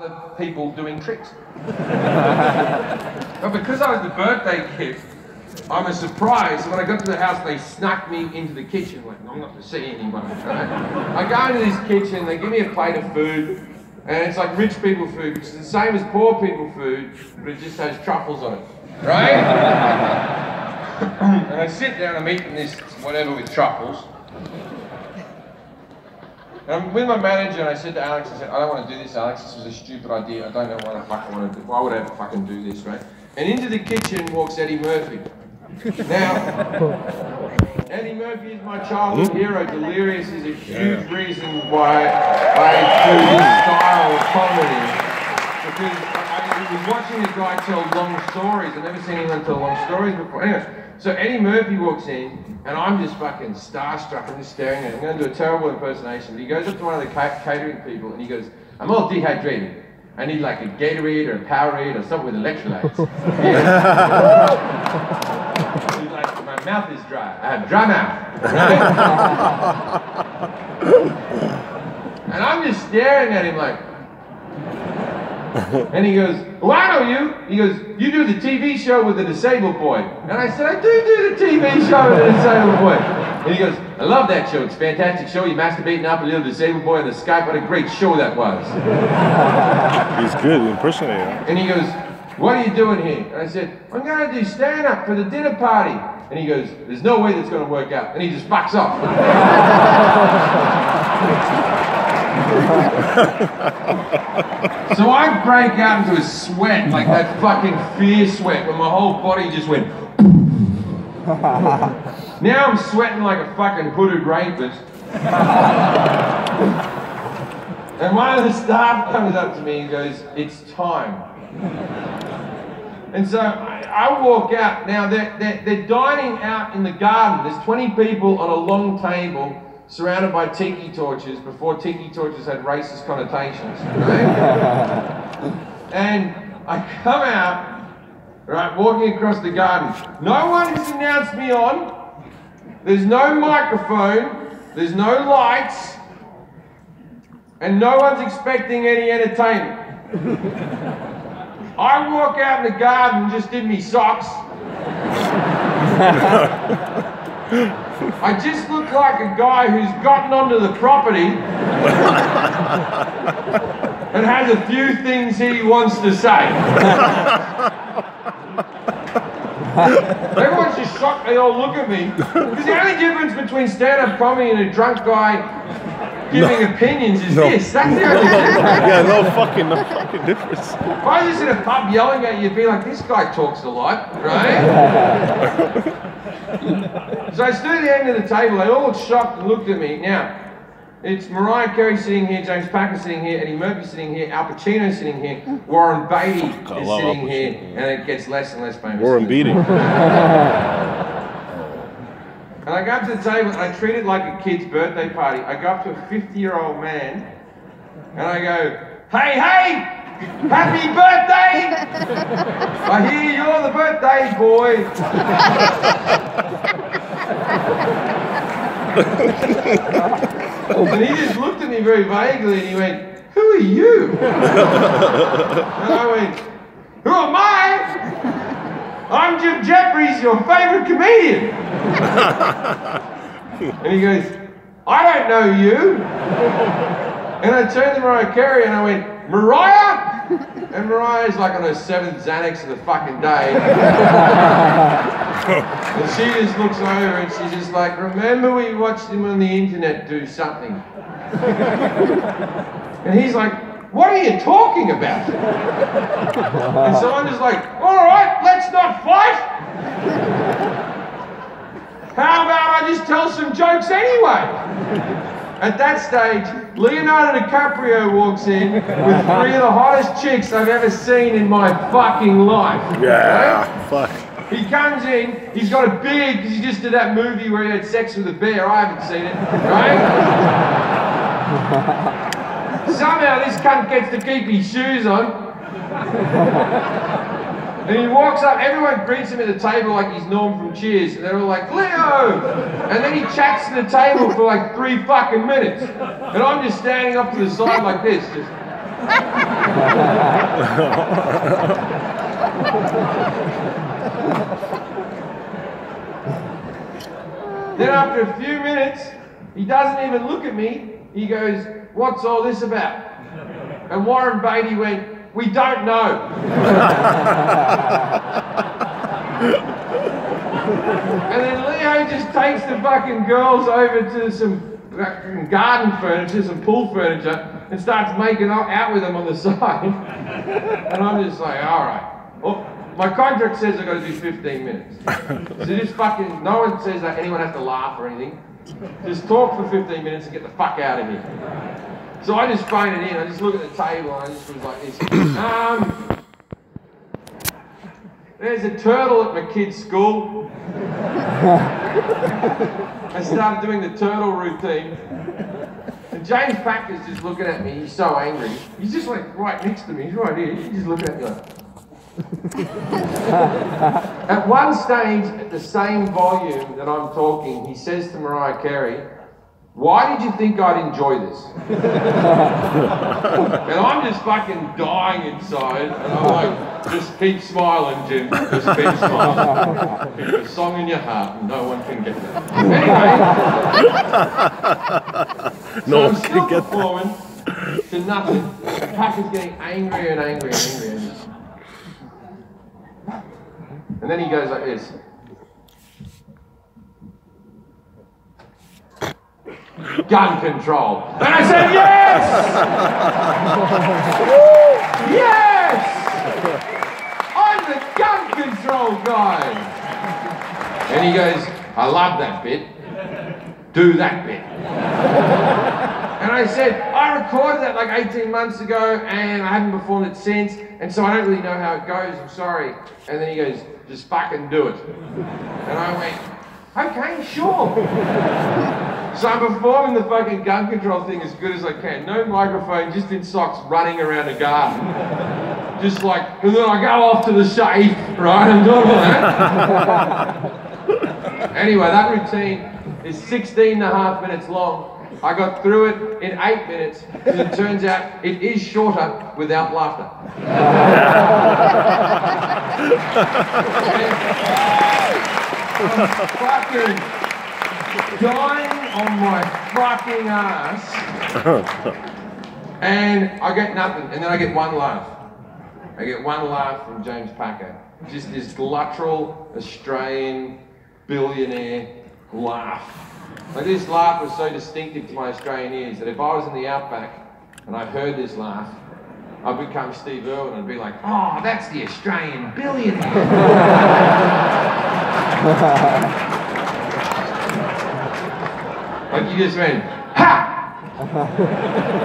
other people doing tricks. But because I was the birthday gift, I'm a surprise. When I got to the house, they snuck me into the kitchen. Like, I'm not to see anyone. Right? I go into this kitchen, they give me a plate of food, and it's like rich people food, which is the same as poor people food, but it just has truffles on it. Right? And I sit down, I'm eating this whatever with truffles. And I'm with my manager, and I said to Alex, I said, I don't want to do this, Alex. This was a stupid idea. I don't know why the fuck I want to do. Why would I ever fucking do this, right? And into the kitchen walks Eddie Murphy. Now, Eddie Murphy is my childhood hero. Delirious is a huge reason why I do this style of comedy. Because I was watching a guy tell long stories. I've never seen anyone tell long stories before. Anyway, so Eddie Murphy walks in, and I'm just fucking starstruck. I'm just staring at him. I'm going to do a terrible impersonation. But he goes up to one of the catering people, and he goes, I'm all dehydrated. I need like a Gatorade or a Powerade or something with electrolytes. He's like, my mouth is dry. I have dry mouth. Right? And I'm just staring at him like, and he goes, well, I know you. He goes, you do the TV show with the disabled boy. And I said, I do the TV show with the disabled boy. And he goes, I love that show. It's a fantastic show. You're masturbating up a little disabled boy on the Skype. What a great show that was. He's good, impersonator. And he goes, what are you doing here? And I said, I'm going to do stand-up for the dinner party. And he goes, there's no way that's going to work out. And he just fucks off. So I break out into a sweat, like that fucking fear sweat, where my whole body just went. Now I'm sweating like a fucking hooded rapist. And one of the staff comes up to me and goes, it's time. And so I walk out. Now they're dining out in the garden. There's 20 people on a long table surrounded by tiki torches before tiki torches had racist connotations. Right? And I come out, right, walking across the garden. No one has announced me on. There's no microphone. There's no lights. And no one's expecting any entertainment. I walk out in the garden just in me socks. I just look like a guy who's gotten onto the property and has a few things he wants to say. Everyone's just shocked, they all look at me. Because the only difference between stand-up comedy and a drunk guy giving opinions is this. That's the only difference. Yeah, no fucking difference. If I was just in a pub yelling at you, you'd be like, this guy talks a lot, right? So I stood at the end of the table, they all looked shocked and looked at me. Now, it's Mariah Carey sitting here, James Packer sitting here, Eddie Murphy sitting here, Al Pacino sitting here, Warren Beatty is sitting here, and it gets less and less famous. Warren Beatty. And I go up to the table and I treat it like a kid's birthday party. I go up to a 50-year-old man and I go, hey, happy birthday! I hear you're the birthday boy. And he just looked at me very vaguely and he went, who are you? And I went, who am I? I'm Jefferies, your favourite comedian. And he goes, I don't know you. And I turned to Mariah Carey and I went, Mariah? And Mariah's like on her 7th Xanax of the fucking day. And she just looks over and she's just like, remember we watched him on the internet do something? And he's like, what are you talking about? And so I'm just like, all right, let's not fight. How about I just tell some jokes anyway? At that stage, Leonardo DiCaprio walks in with 3 of the hottest chicks I've ever seen in my fucking life. Yeah, right? fuck. He comes in, he's got a beard because he just did that movie where he had sex with a bear. I haven't seen it, right? Somehow this cunt gets to keep his shoes on. And he walks up, everyone greets him at the table like he's Norm from Cheers, and they're all like, Leo! And then he chats to the table for like 3 fucking minutes. And I'm just standing up to the side like this, just... Then after a few minutes, he doesn't even look at me. He goes, "What's all this about?" And Warren Beatty went, "We don't know." And then Leo just takes the fucking girls over to some garden furniture, some pool furniture, and starts making out with them on the side. And I'm just like, all right. Well, my contract says I've got to do 15 minutes. So just fucking, no one says that anyone has to laugh or anything. Just talk for 15 minutes and get the fuck out of here. So I just phone it in, I just look at the table and I just was like this. There's a turtle at my kid's school. I started doing the turtle routine. And James Packer's just looking at me, he's so angry. He's just like right next to me, he's right here. He's just looking at me like. At one stage, at the same volume that I'm talking, he says to Mariah Carey, "Why did you think I'd enjoy this?" And I'm just fucking dying inside, and I'm like, "Just keep smiling, Jim. Just keep smiling. Keep a song in your heart, and no one can get that." Anyway, so I'm still performing to nothing. Packer's getting angrier and angrier and angrier. And then he goes like this. "Gun control." And I said, "Yes! Yes! I'm the gun control guy." And he goes, "I love that bit. Do that bit." And I said, "I recorded that like 18 months ago and I haven't performed it since, and so I don't really know how it goes, I'm sorry." And then he goes, "Just fucking do it." And I went, "Okay, sure." So I'm performing the fucking gun control thing as good as I can. No microphone, just in socks running around a garden. Just like, and then I go off to the safe, right? I'm doing all that. Anyway, that routine is 16 and a half minutes long. I got through it in 8 minutes, and it turns out it is shorter without laughter. I'm fucking dying on my fucking ass, and I get nothing, and then I get one laugh. I get one laugh from James Packer. Just this guttural Australian billionaire laugh. Like this laugh was so distinctive to my Australian ears that if I was in the outback and I heard this laugh, I'd become Steve Irwin and I'd be like, "Oh, that's the Australian billionaire." Like you just went, "Ha!"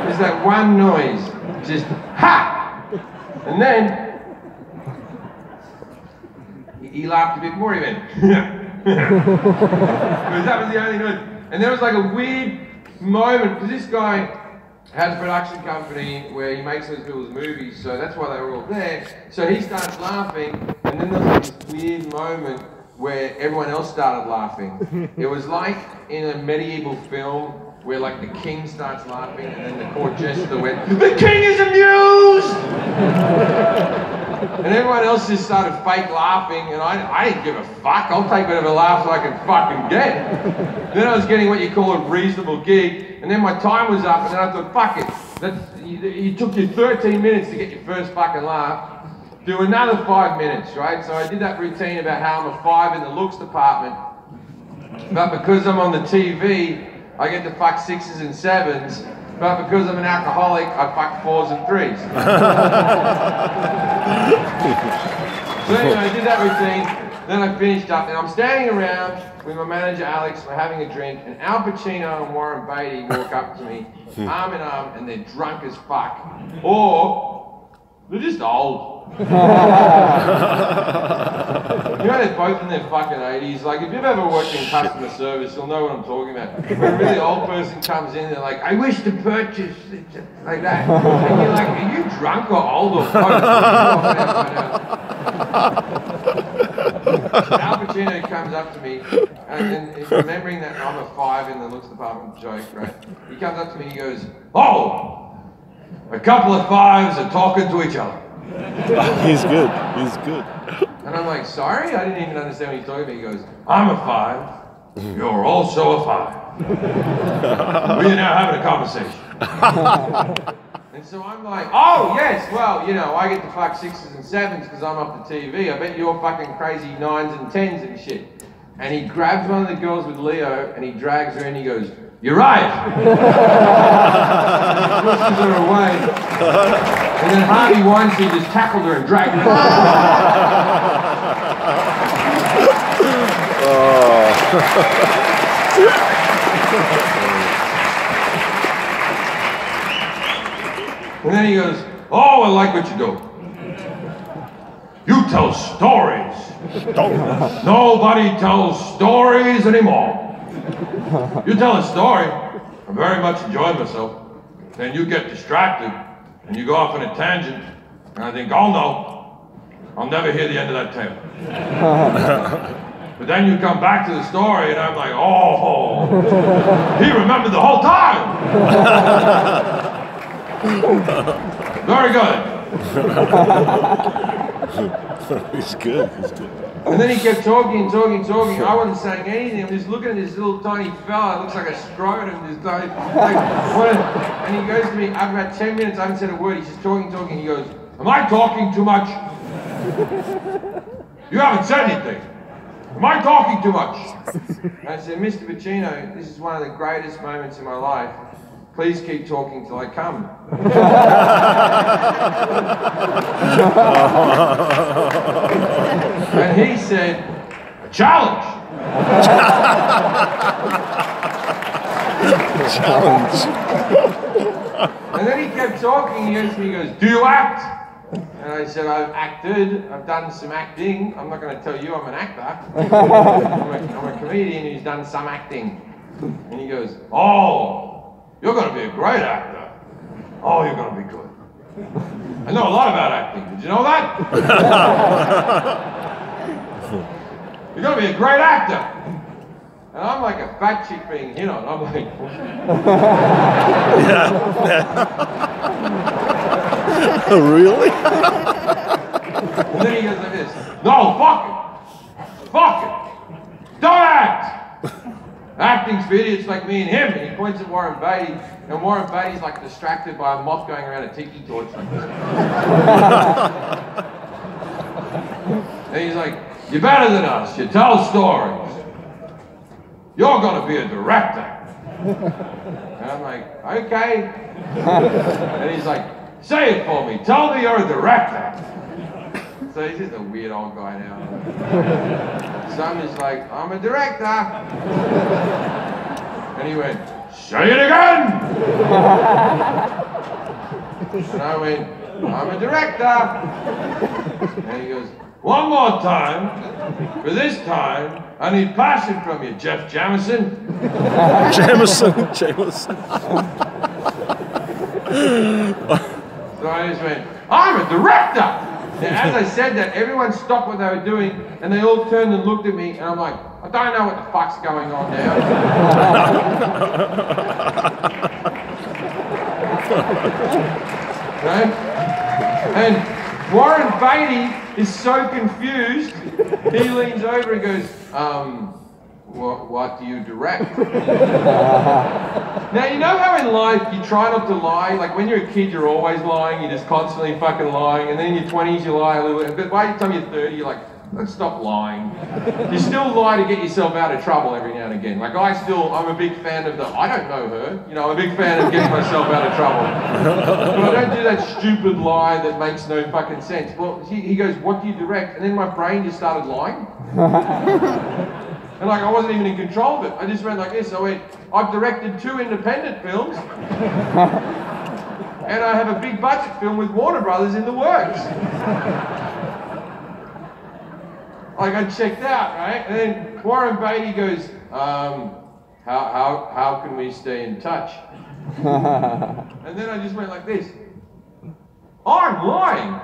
There's that one noise, just "Ha!" And then he laughed a bit more, he went, because that was the only noise. And there was like a weird moment, because this guy has a production company where he makes those people's movies, so that's why they were all there. So he starts laughing, and then there was like this weird moment where everyone else started laughing. It was like in a medieval film where like the king starts laughing, and then the court jester went, "The king is amused!" And everyone else just started fake laughing, and I didn't give a fuck. I'll take whatever laughs I can fucking get. Then I was getting what you call a reasonable gig, and then my time was up, and then I thought, fuck it. You took you 13 minutes to get your first fucking laugh. Do another 5 minutes, right? So I did that routine about how I'm a 5 in the looks department, but because I'm on the TV, I get to fuck 6s and 7s. But because I'm an alcoholic, I fuck 4s and 3s. So anyway, I did that routine, then I finished up, and I'm standing around with my manager Alex, we're having a drink, and Al Pacino and Warren Beatty walk up to me, arm in arm, and they're drunk as fuck. Or, they're just old. You know, they're both in their fucking 80s. Like, if you've ever worked in customer service, you'll know what I'm talking about. When a really old person comes in, they're like, "I wish to purchase," like that. And you're like, "Are you drunk or old or both?" Al Pacino comes up to me, and remembering that I'm a 5 in the looks department joke, right? He comes up to me and he goes, "Oh!" a couple of fives are talking to each other. He's good. He's good. And I'm like, sorry? I didn't even understand what he's talking about. He goes, I'm a five. You're also a five. We're now having a conversation. And so I'm like, oh, yes, well, you know, I get to fuck sixes and sevens because I'm up the TV. I bet you're fucking crazy nines and tens and shit. And he grabs one of the girls with Leo and he drags her and he goes, you're right. He pushes her away. And then Harvey Weinstein just tackled her and dragged her out. And then he goes, oh, I like what you do. You tell stories. Nobody tells stories anymore. You tell a story, I very much enjoy myself. Then you get distracted and you go off on a tangent and I think, oh no, I'll never hear the end of that tale. But then you come back to the story and I'm like, oh, he remembered the whole time. Very good. He's good. He's good. And then he kept talking. I wasn't saying anything. I'm just looking at this little tiny fella. It looks like a scrotum. This tiny, and he goes to me, after about 10 minutes, I haven't said a word. He's just talking. He goes, am I talking too much? You haven't said anything. Am I talking too much? And I said, Mr. Pacino, this is one of the greatest moments in my life. Please keep talking till I come. And he said, a challenge. Challenge. And then he kept talking. He goes, do you act? And I said, I've acted. I've done some acting. I'm not going to tell you I'm an actor. I'm a comedian who's done some acting. And he goes, oh, you're going to be a great actor. Oh, you're going to be good. I know a lot about acting. Did you know that? You're going to be a great actor. And I'm like a fat chick being hit on. I'm like... Really? And then he goes like this. No, fuck it. Fuck it. Don't act. Acting's for idiots like me and him. And he points at Warren Beatty. And Warren Beatty's like distracted by a moth going around a tiki torch like this. And he's like, you're better than us. You tell stories. You're going to be a director. And I'm like, okay. And he's like, say it for me. Tell me you're a director. So he's just a weird old guy now. So I'm just like, I'm a director. And he went, say it again. And I went, I'm a director. And he goes, one more time. For this time, I need passion from you, Jeff Jamison. Jamison. So I just went, I'm a director! And as I said that, everyone stopped what they were doing and they all turned and looked at me and I'm like, I don't know what the fuck's going on now. Right? And Warren Beatty is so confused, he leans over and goes, what do you direct? Now, you know how in life you try not to lie? Like when you're a kid, you're always lying, you're just constantly fucking lying, and then in your 20s you lie a little bit, but by the time you're 30, you're like, let's stop lying. You still lie to get yourself out of trouble every now and again. Like I'm a big fan of I don't know her, you know, I'm a big fan of getting myself out of trouble. But I don't do that stupid lie that makes no fucking sense. Well, he goes, what do you direct? And then my brain just started lying. And like I wasn't even in control of it. I just went like this. I went, I've directed 2 independent films. And I have a big budget film with Warner Brothers in the works. Like I checked out, right? And then Warren Beatty goes, how can we stay in touch? And then I just went like this. I'm lying.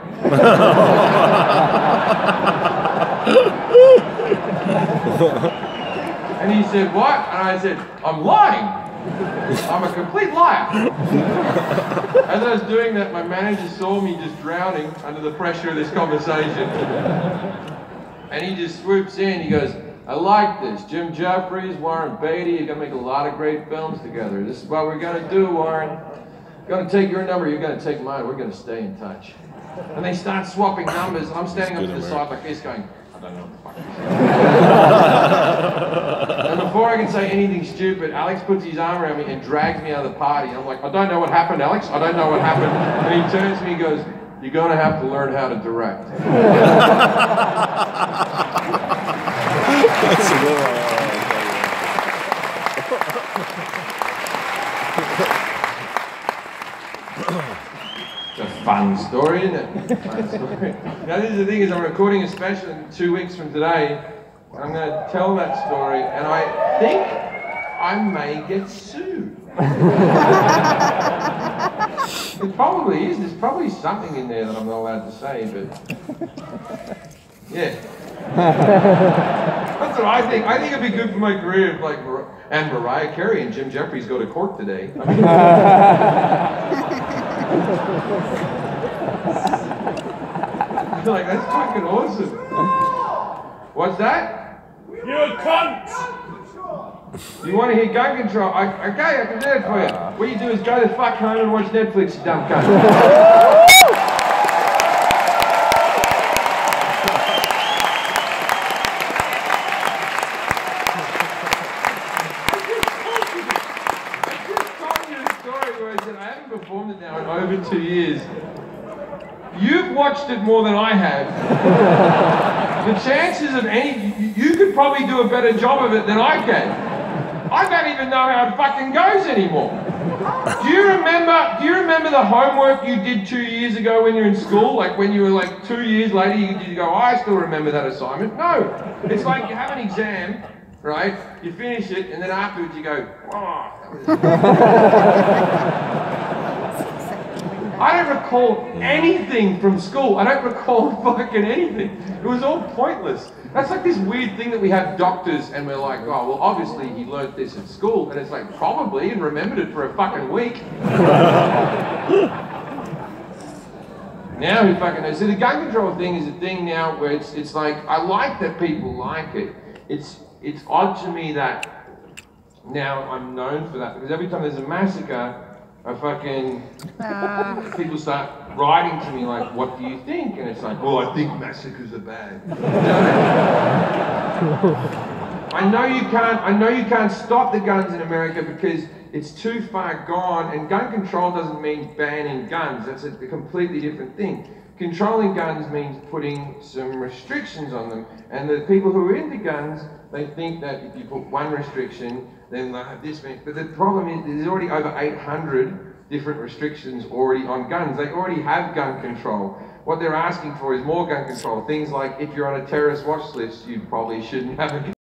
And he said, what? And I said, I'm lying. I'm a complete liar. As I was doing that, my manager saw me just drowning under the pressure of this conversation. And he just swoops in, he goes, I like this. Jim Jefferies, Warren Beatty, you're gonna make a lot of great films together. This is what we're gonna do, Warren. I'm gonna take your number, you're gonna take mine, we're gonna stay in touch. And they start swapping numbers. I'm standing up to the side like this going, I don't know what the fuck this is. And before I can say anything stupid, Alex puts his arm around me and drags me out of the party. I'm like, I don't know what happened, Alex. I don't know what happened. And he turns to me and goes, you're gonna have to learn how to direct. That's a good one. It's a fun story, isn't it? Fun story. Now, this is the thing: is I'm recording a special in 2 weeks from today. And I'm going to tell that story, and I think I may get sued. It probably is. There's probably something in there that I'm not allowed to say, but yeah. That's what I think. I think it'd be good for my career if, like, and Mariah Carey and Jim Jefferies go to court today. I mean, like, that's fucking awesome. What's that? You're a cunt! You want to hear gun control? Okay, I can do it for you. What you do is go the fuck home and watch Netflix, you dumb cunt. I haven't performed it now in over 2 years. You've watched it more than I have. The chances of you could probably do a better job of it than I can. I don't even know how it fucking goes anymore. Do you remember the homework you did 2 years ago when you're in school? Like when you were like 2 years later, you go, oh, I still remember that assignment. No, it's like you have an exam, right? You finish it, and then afterwards you go, oh, that was I don't recall anything from school. I don't recall fucking anything. It was all pointless. That's like this weird thing that we have doctors and we're like, oh, well, obviously he learnt this at school. And it's like, probably, and remembered it for a fucking week. Now he fucking knows. So the gun control thing is a thing now where it's like, I like that people like it. It's odd to me that now I'm known for that, because every time there's a massacre, people start writing to me like, what do you think? And it's like, well, I think massacres are bad. You know? I know you can't stop the guns in America because it's too far gone, and gun control doesn't mean banning guns. That's a completely different thing. Controlling guns means putting some restrictions on them. And the people who are into guns, they think that if you put one restriction, then they'll have this many. But the problem is there's already over 800 different restrictions already on guns. They already have gun control. What they're asking for is more gun control. Things like if you're on a terrorist watch list, you probably shouldn't have a gun.